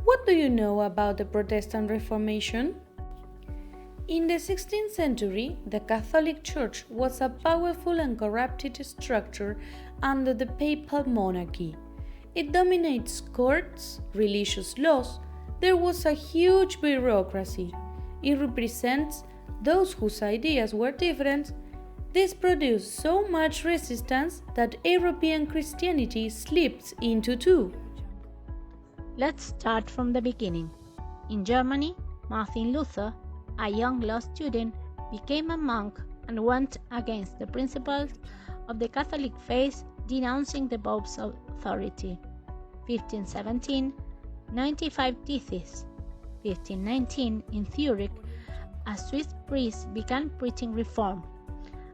What do you know about the Protestant Reformation? In the 16th century, the Catholic Church was a powerful and corrupted structure under the papal monarchy. It dominates courts, religious laws. There was a huge bureaucracy. It represents those whose ideas were different. This produced so much resistance that European Christianity slipped into two. Let's start from the beginning. In Germany, Martin Luther, a young law student, became a monk and went against the principles of the Catholic faith, denouncing the Pope's authority. 1517, 95 Theses. 1519, in Zurich, a Swiss priest began preaching reform.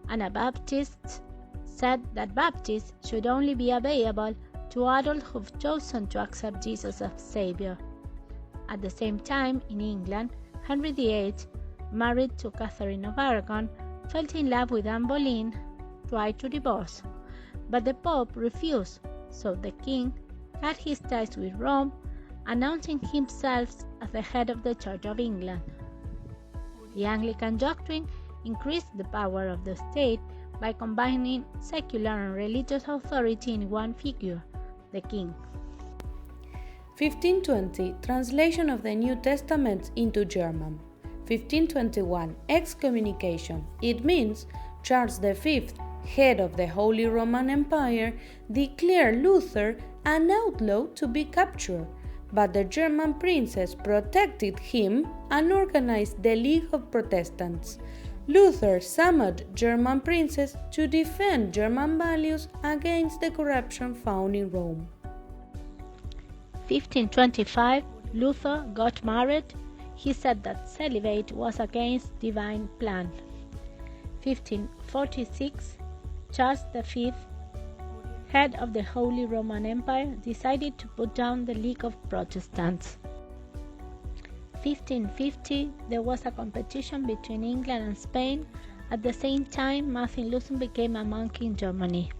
Anabaptists said that Baptists should only be available to adults who've chosen to accept Jesus as Savior. At the same time, in England, Henry VIII, married to Catherine of Aragon, fell in love with Anne Boleyn, tried to divorce, but the Pope refused, so the king cut his ties with Rome, announcing himself as the head of the Church of England. The Anglican doctrine increased the power of the state by combining secular and religious authority in one figure, the king. 1520 – Translation of the New Testament into German. 1521 – Excommunication. It means Charles V, head of the Holy Roman Empire, declared Luther an outlaw to be captured, but the German princes protected him and organized the League of Protestants. Luther summoned German princes to defend German values against the corruption found in Rome. 1525, Luther got married. He said that celibate was against divine plan. 1546, Charles V, head of the Holy Roman Empire, decided to put down the League of Protestants. 1550, there was a competition between England and Spain. At the same time, Martin Luther became a monk in Germany.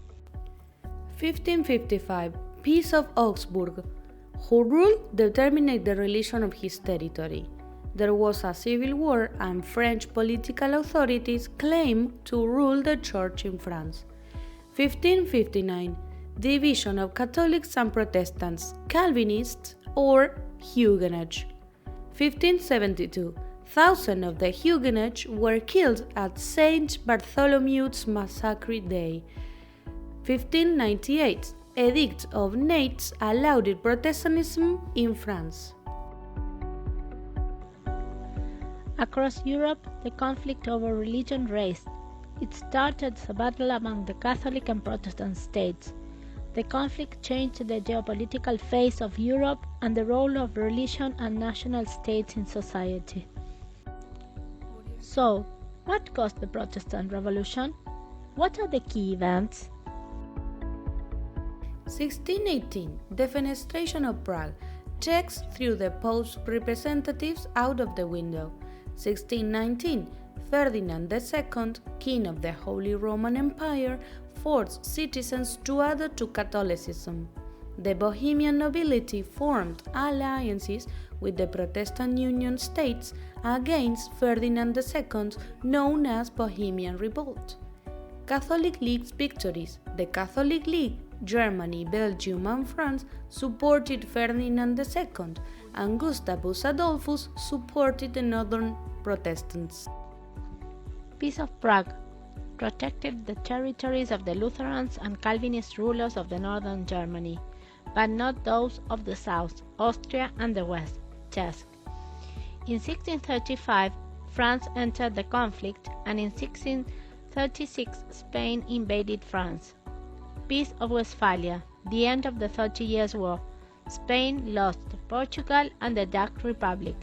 1555, Peace of Augsburg. Who ruled determined the religion of his territory. There was a civil war and French political authorities claimed to rule the church in France. 1559, division of Catholics and Protestants, Calvinists or Huguenots. 1572, thousands of the Huguenots were killed at Saint Bartholomew's Massacre Day. 1598, Edict of Nantes allowed Protestantism in France. Across Europe, the conflict over religion raged. It started as a battle among the Catholic and Protestant states. The conflict changed the geopolitical face of Europe and the role of religion and national states in society. So, what caused the Protestant Revolution? What are the key events? 1618, Defenestration of Prague. Czechs threw the Pope's representatives out of the window. 1619, Ferdinand II, King of the Holy Roman Empire, forced citizens to adhere to Catholicism. The Bohemian nobility formed alliances with the Protestant Union states against Ferdinand II, known as Bohemian Revolt. Catholic League's victories. The Catholic League, Germany, Belgium, and France supported Ferdinand II, and Gustavus Adolphus supported the northern Protestants. Peace of Prague protected the territories of the Lutherans and Calvinist rulers of the northern Germany, but not those of the south, Austria, and the west, Czech. In 1635, France entered the conflict, and in 1636, Spain invaded France. Peace of Westphalia, the end of the 30 Years' War. Spain lost Portugal and the Dutch Republic.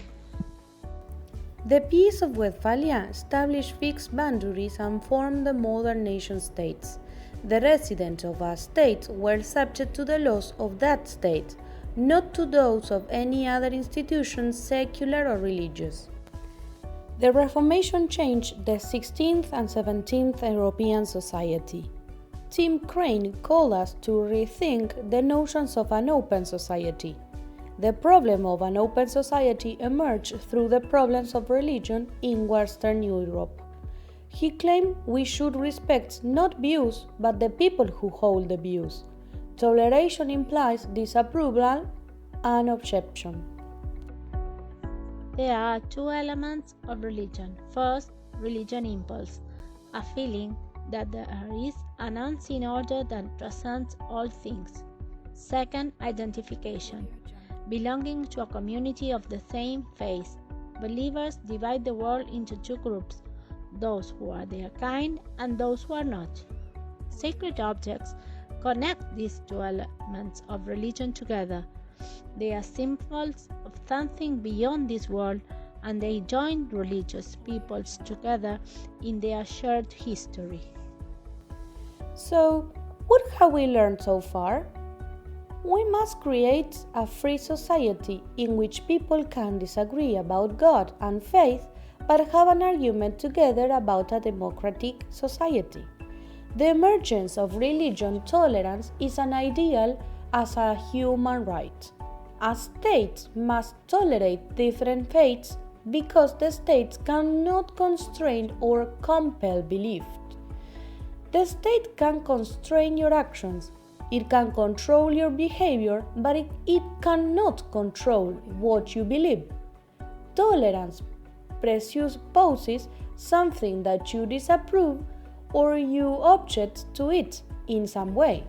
The Peace of Westphalia established fixed boundaries and formed the modern nation-states. The residents of a state were subject to the laws of that state, not to those of any other institution, secular or religious. The Reformation changed the 16th and 17th European society. Tim Crane called us to rethink the notions of an open society. The problem of an open society emerged through the problems of religion in Western Europe. He claimed we should respect not views, but the people who hold the views. Toleration implies disapproval and objection. There are two elements of religion. First, religion impulse, a feeling that there is an unseen order that transcends all things. Second, identification, belonging to a community of the same faith. Believers divide the world into two groups, those who are their kind and those who are not. Sacred objects connect these two elements of religion together. They are symbols of something beyond this world, and they join religious peoples together in their shared history. So, what have we learned so far? We must create a free society in which people can disagree about God and faith, but have an argument together about a democratic society. The emergence of religion tolerance is an ideal as a human right. A state must tolerate different faiths because the state cannot constrain or compel belief. The state can constrain your actions, it can control your behavior, but it cannot control what you believe. Tolerance presupposes something that you disapprove or you object to it in some way.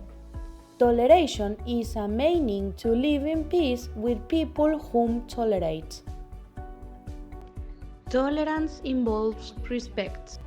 Toleration is a meaning to live in peace with people whom tolerate. Tolerance involves respect.